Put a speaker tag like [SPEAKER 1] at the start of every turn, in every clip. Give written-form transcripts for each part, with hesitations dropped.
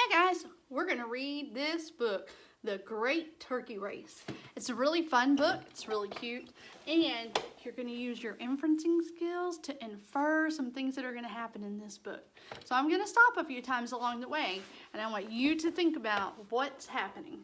[SPEAKER 1] Hey guys, we're going to read this book, The Great Turkey Race. It's a really fun book, it's really cute, and you're going to use your inferencing skills to infer some things that are going to happen in this book. So I'm going to stop a few times along the way, and I want you to think about what's happening.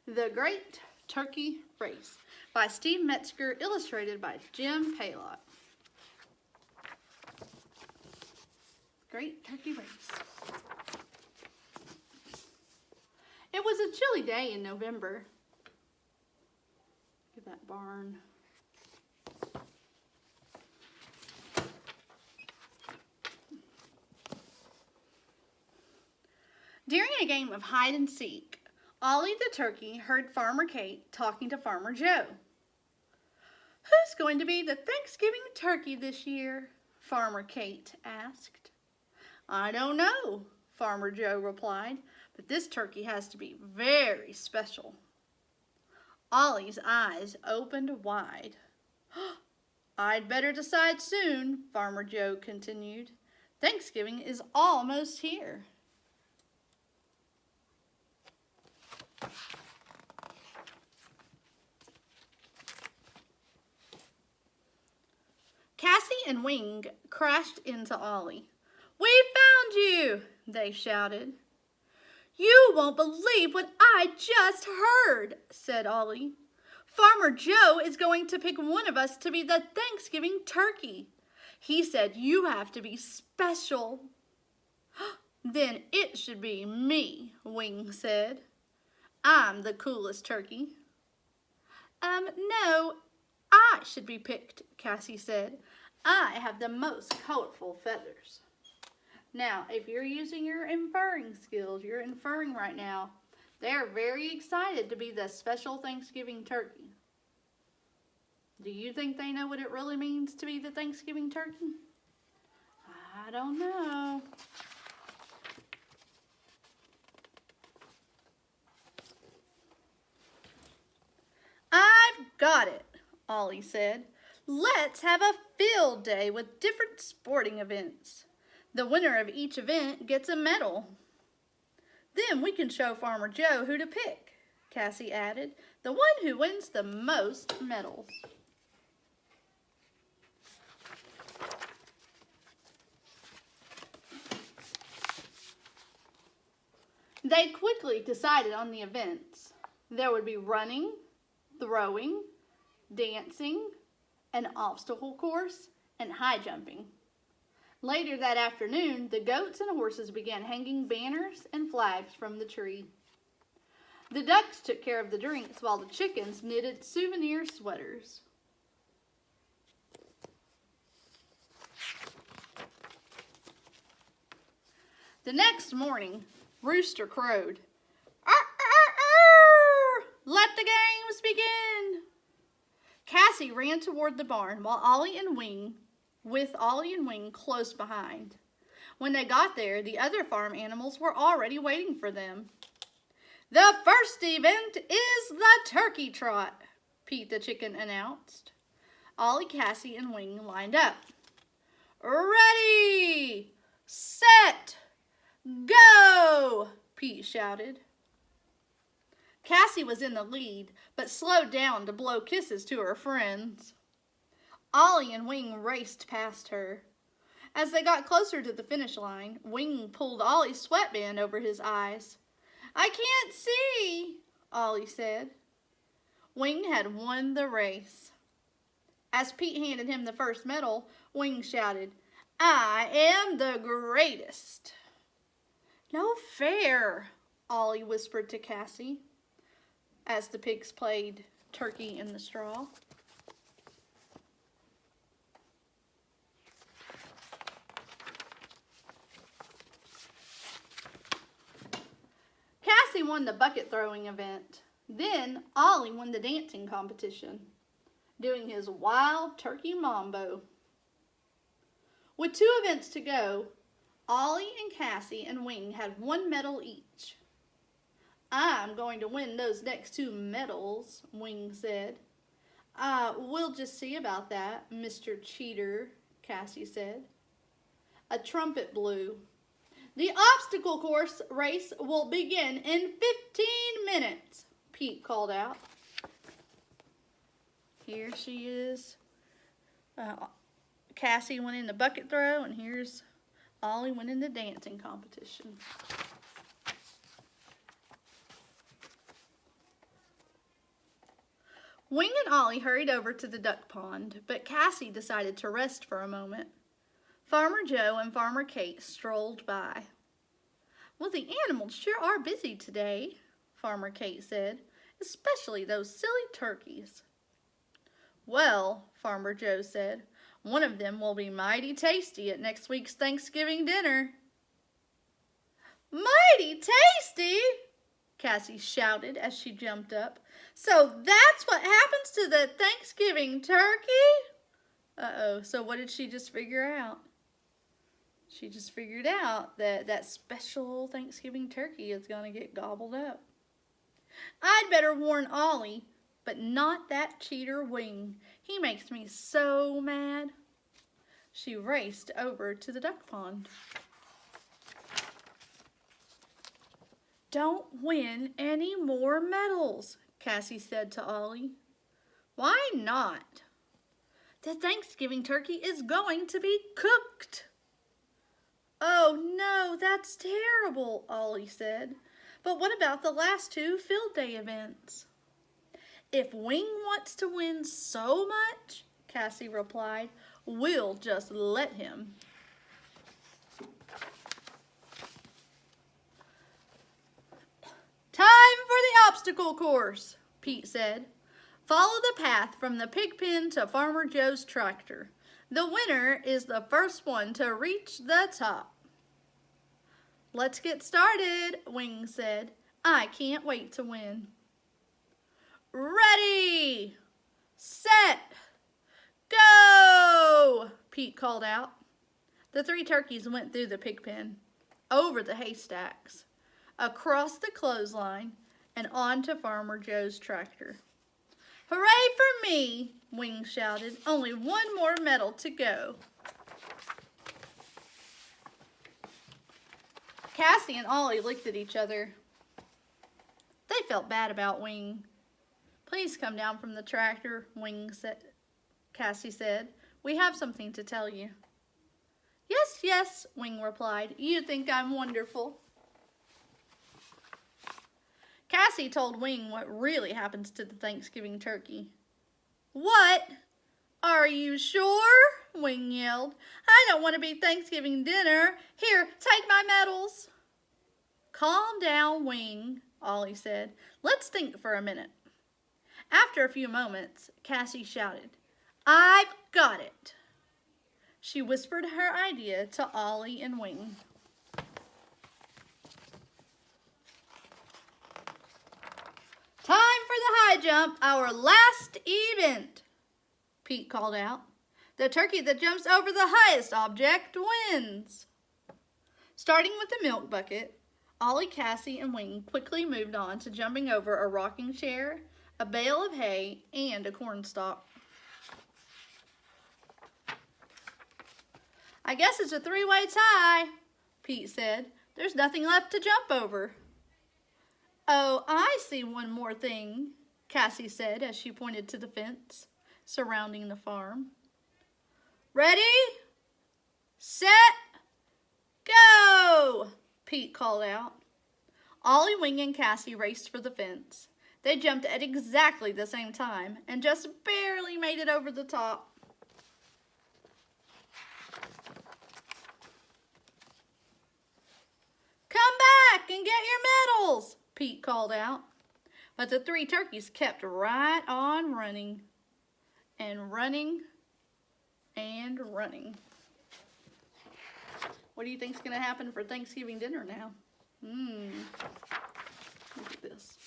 [SPEAKER 1] The Great Turkey Race by Steve Metzger, illustrated by Jim Paylott. Great Turkey Race. It was a chilly day in November. Look at that barn. During a game of hide and seek, Ollie the turkey heard Farmer Kate talking to Farmer Joe. "Who's going to be the Thanksgiving turkey this year?" Farmer Kate asked. "I don't know," Farmer Joe replied, "but this turkey has to be very special." Ollie's eyes opened wide. "I'd better decide soon," Farmer Joe continued. "Thanksgiving is almost here." Cassie and Wing crashed into Ollie. "We found you!" they shouted. "You won't believe what I just heard," said Ollie. "Farmer Joe is going to pick one of us to be the Thanksgiving turkey. He said you have to be special." "Then it should be me," Wing said. "I'm the coolest turkey." No, I should be picked," Cassie said. "I have the most colorful feathers." Now, if you're using your inferring skills, you're inferring right now, they're very excited to be the special Thanksgiving turkey. Do you think they know what it really means to be the Thanksgiving turkey? I don't know. "I've got it," Ollie said. "Let's have a field day with different sporting events. The winner of each event gets a medal." "Then we can show Farmer Joe who to pick," Cassie added. "The one who wins the most medals." They quickly decided on the events. There would be running, throwing, dancing, an obstacle course, and high jumping. Later that afternoon, the goats and horses began hanging banners and flags from the tree. The ducks took care of the drinks while the chickens knitted souvenir sweaters. The next morning, Rooster crowed. "Arr, arr, arr! Let the games begin!" Cassie ran toward the barn with Ollie and Wing close behind. When they got there, the other farm animals were already waiting for them. "The first event is the turkey trot," Pete the chicken announced. Ollie, Cassie, and Wing lined up. "Ready, set, go!" Pete shouted. Cassie was in the lead, but slowed down to blow kisses to her friends. Ollie and Wing raced past her. As they got closer to the finish line, Wing pulled Ollie's sweatband over his eyes. "I can't see," Ollie said. Wing had won the race. As Pete handed him the first medal, Wing shouted, "I am the greatest." "No fair," Ollie whispered to Cassie, as the pigs played turkey in the straw. Cassie won the bucket throwing event. Then Ollie won the dancing competition, doing his wild turkey mambo. With 2 events to go, Ollie and Cassie and Wing had 1 medal each. "I'm going to win those next 2 medals," Wing said. We'll just see about that, Mr. Cheater," Cassie said. A trumpet blew. The obstacle course race will begin in 15 minutes, Pete called out. Here she is. Cassie went in the bucket throw, and here's Ollie went in the dancing competition. Wing and Ollie hurried over to the duck pond, but Cassie decided to rest for a moment. Farmer Joe and Farmer Kate strolled by. Well, the animals sure are busy today, Farmer Kate said, especially those silly turkeys. Well, Farmer Joe said, one of them will be mighty tasty at next week's Thanksgiving dinner. Mighty tasty? Cassie shouted as she jumped up. So that's what happens to the Thanksgiving turkey? Uh-oh, so what did she just figure out? She just figured out that that special Thanksgiving turkey is going to get gobbled up. I'd better warn Ollie, but not that cheater Wing. He makes me so mad. She raced over to the duck pond. Don't win any more medals, Cassie said to Ollie. Why not? The Thanksgiving turkey is going to be cooked. Oh no, that's terrible, Ollie said. But what about the last two field day events? If Wing wants to win so much, Cassie replied, we'll just let him. Time for the obstacle course, Pete said. Follow the path from the pig pen to Farmer Joe's tractor. The winner is the first one to reach the top. Let's get started, Wing said. I can't wait to win. Ready, set, go, Pete called out. The three turkeys went through the pig pen, over the haystacks, across the clothesline, and onto Farmer Joe's tractor. Hooray for me, Wing shouted. Only one more medal to go. Cassie and Ollie looked at each other. They felt bad about Wing. Please come down from the tractor, Cassie said. We have something to tell you. Yes, yes, Wing replied. You think I'm wonderful. Cassie told Wing what really happens to the Thanksgiving turkey. What? Are you sure? Wing yelled. I don't want to be Thanksgiving dinner. Here, take my medals. Calm down, Wing, Ollie said. Let's think for a minute. After a few moments, Cassie shouted, I've got it. She whispered her idea to Ollie and Wing. Time for the high jump, our last event, Pete called out. The turkey that jumps over the highest object wins. Starting with the milk bucket, Ollie, Cassie, and Wing quickly moved on to jumping over a rocking chair, a bale of hay, and a cornstalk. I guess it's a three-way tie, Pete said. There's nothing left to jump over. Oh, I see one more thing, Cassie said as she pointed to the fence surrounding the farm. Ready, set, go, Pete called out. Ollie, Wing, and Cassie raced for the fence. They jumped at exactly the same time and just barely made it over the top. Come back and get your medals, Pete called out. But the three turkeys kept right on running and running and running. What do you think's going to happen for Thanksgiving dinner now? Look at this.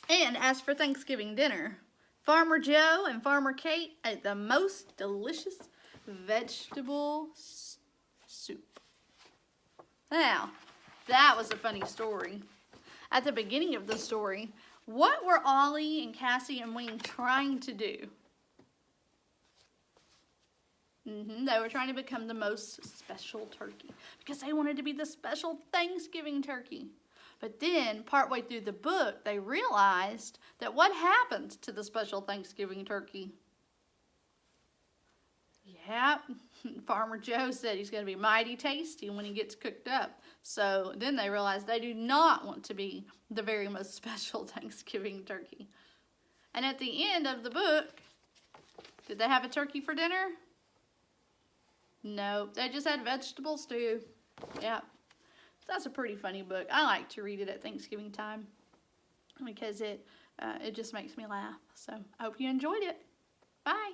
[SPEAKER 1] And as for Thanksgiving dinner, Farmer Joe and Farmer Kate ate the most delicious vegetable soup. Now, that was a funny story. At the beginning of the story, what were Ollie and Cassie and Wing trying to do? They were trying to become the most special turkey because they wanted to be the special Thanksgiving turkey. But then, partway through the book, they realized that what happened to the special Thanksgiving turkey? Yeah, Farmer Joe said he's going to be mighty tasty when he gets cooked up. So then they realized they do not want to be the very most special Thanksgiving turkey. And at the end of the book, did they have a turkey for dinner? No, they just had vegetable stew. Yeah, that's a pretty funny book. I like to read it at Thanksgiving time because it just makes me laugh. So I hope you enjoyed it. Bye.